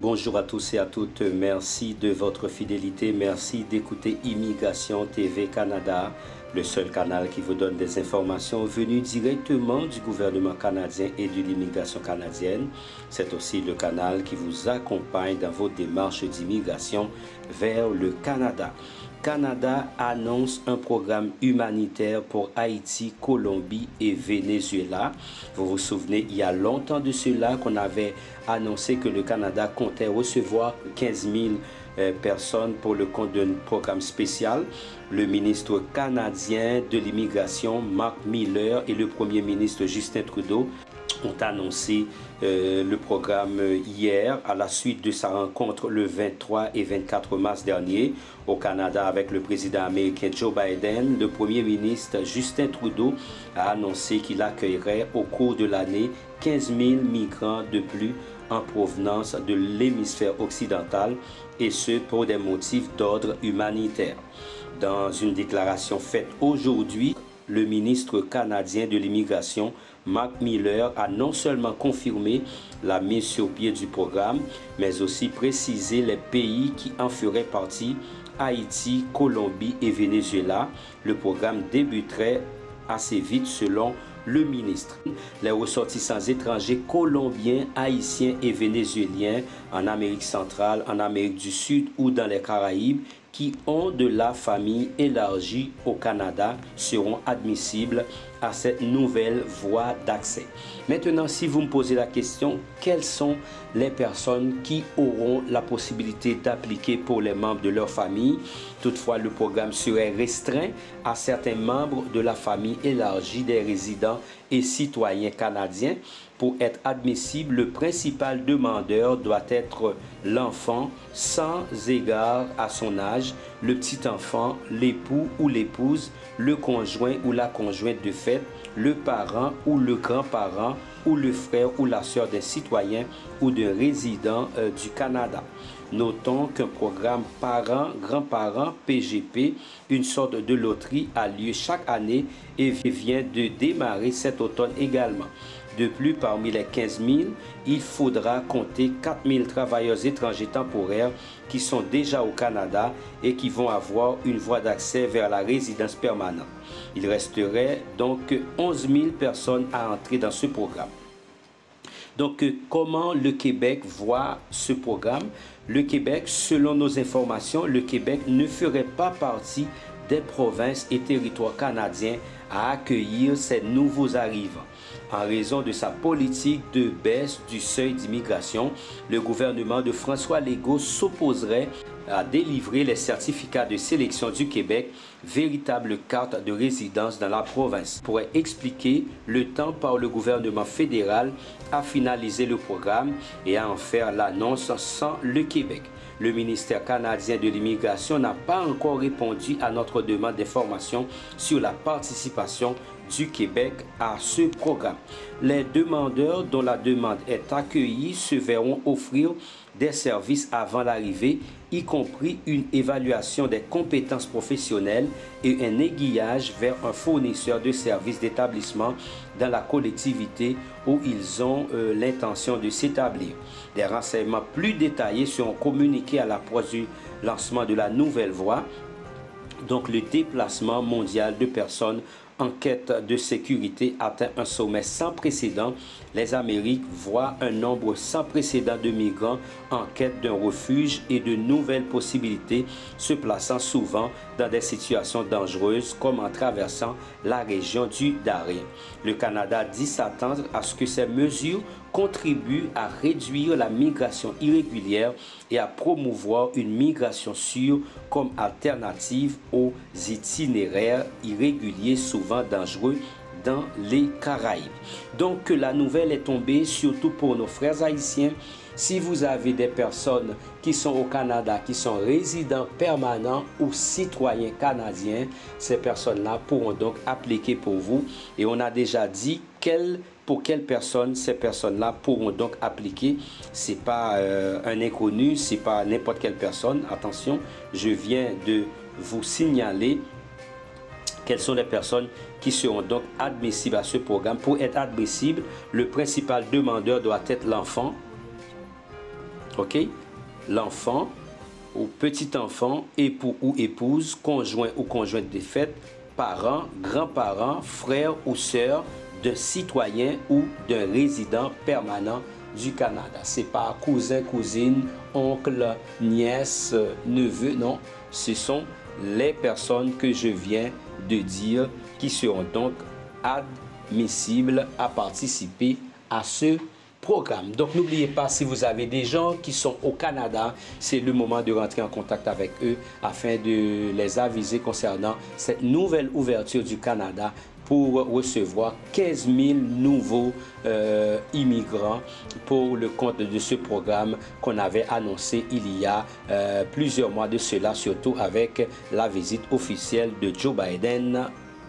Bonjour à tous et à toutes, merci de votre fidélité, merci d'écouter Immigration TV Canada, le seul canal qui vous donne des informations venues directement du gouvernement canadien et de l'immigration canadienne. C'est aussi le canal qui vous accompagne dans vos démarches d'immigration vers le Canada. Canada annonce un programme humanitaire pour Haïti, Colombie et Venezuela. Vous vous souvenez, il y a longtemps de cela qu'on avait annoncé que le Canada comptait recevoir 15 000 personnes pour le compte d'un programme spécial. Le ministre canadien de l'immigration, Mark Miller, et le premier ministre Justin Trudeau ont annoncé le programme hier à la suite de sa rencontre le 23 et 24 mars dernier au Canada avec le président américain Joe Biden. Le premier ministre Justin Trudeau a annoncé qu'il accueillerait au cours de l'année 15 000 migrants de plus en provenance de l'hémisphère occidental, et ce pour des motifs d'ordre humanitaire. Dans une déclaration faite aujourd'hui, le ministre canadien de l'immigration, Mark Miller, a non seulement confirmé la mise sur pied du programme, mais aussi précisé les pays qui en feraient partie: Haïti, Colombie et Venezuela. Le programme débuterait assez vite selon le ministre. Les ressortissants étrangers colombiens, haïtiens et vénézuéliens en Amérique centrale, en Amérique du Sud ou dans les Caraïbes qui ont de la famille élargie au Canada seront admissibles à cette nouvelle voie d'accès. Maintenant, si vous me posez la question, quelles sont les personnes qui auront la possibilité d'appliquer pour les membres de leur famille? Toutefois, le programme serait restreint à certains membres de la famille élargie des résidents et citoyens canadiens. Pour être admissible, le principal demandeur doit être l'enfant sans égard à son âge, le petit-enfant, l'époux ou l'épouse, le conjoint ou la conjointe de fait, le parent ou le grand-parent ou le frère ou la sœur d'un citoyen ou d'un résident du Canada. Notons qu'un programme parents-grands-parents PGP, une sorte de loterie, a lieu chaque année et vient de démarrer cet automne également. De plus, parmi les 15 000, il faudra compter 4 000 travailleurs étrangers temporaires qui sont déjà au Canada et qui vont avoir une voie d'accès vers la résidence permanente. Il resterait donc 11 000 personnes à entrer dans ce programme. Donc, comment le Québec voit ce programme? Le Québec, selon nos informations, le Québec ne ferait pas partie des provinces et territoires canadiens à accueillir ces nouveaux arrivants. En raison de sa politique de baisse du seuil d'immigration, le gouvernement de François Legault s'opposerait à délivrer les certificats de sélection du Québec, véritable carte de résidence dans la province. Pourrait expliquer le temps par le gouvernement fédéral à finaliser le programme et à en faire l'annonce sans le Québec. Le ministère canadien de l'immigration n'a pas encore répondu à notre demande d'information sur la participation du Québec à ce programme. Les demandeurs dont la demande est accueillie se verront offrir des services avant l'arrivée, y compris une évaluation des compétences professionnelles et un aiguillage vers un fournisseur de services d'établissement dans la collectivité où ils ont l'intention de s'établir. Des renseignements plus détaillés seront communiqués à l'approche du lancement de la nouvelle voie, donc le déplacement mondial de personnes en quête de sécurité atteint un sommet sans précédent. Les Amériques voient un nombre sans précédent de migrants en quête d'un refuge et de nouvelles possibilités, se plaçant souvent dans des situations dangereuses comme en traversant la région du Darien. Le Canada dit s'attendre à ce que ces mesures contribuent à réduire la migration irrégulière et à promouvoir une migration sûre comme alternative aux itinéraires irréguliers souvent dangereux dans les Caraïbes. Donc la nouvelle est tombée surtout pour nos frères haïtiens. Si vous avez des personnes qui sont au Canada, qui sont résidents permanents ou citoyens canadiens, ces personnes-là pourront donc appliquer pour vous. Et on a déjà dit pour quelles personnes ces personnes-là pourront donc appliquer. Ce n'est pas un inconnu, ce n'est pas n'importe quelle personne. Attention, je viens de vous signaler quelles sont les personnes qui seront donc admissibles à ce programme. Pour être admissible, le principal demandeur doit être l'enfant OK? L'enfant ou petit-enfant, époux ou épouse, conjoint ou conjointe défunte, parents, grands-parents, frères ou sœurs d'un citoyen ou d'un résident permanent du Canada. C'est pas cousin, cousine, oncle, nièce, neveu, non. Ce sont les personnes que je viens de dire qui seront donc admissibles à participer à ce programme. Donc n'oubliez pas, si vous avez des gens qui sont au Canada, c'est le moment de rentrer en contact avec eux afin de les aviser concernant cette nouvelle ouverture du Canada pour recevoir 15 000 nouveaux immigrants pour le compte de ce programme qu'on avait annoncé il y a plusieurs mois de cela, surtout avec la visite officielle de Joe Biden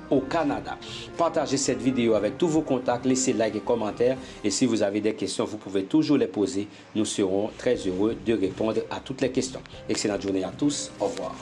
au Canada. Partagez cette vidéo avec tous vos contacts, laissez like et commentaires, et si vous avez des questions, vous pouvez toujours les poser. Nous serons très heureux de répondre à toutes les questions. Excellente journée à tous. Au revoir.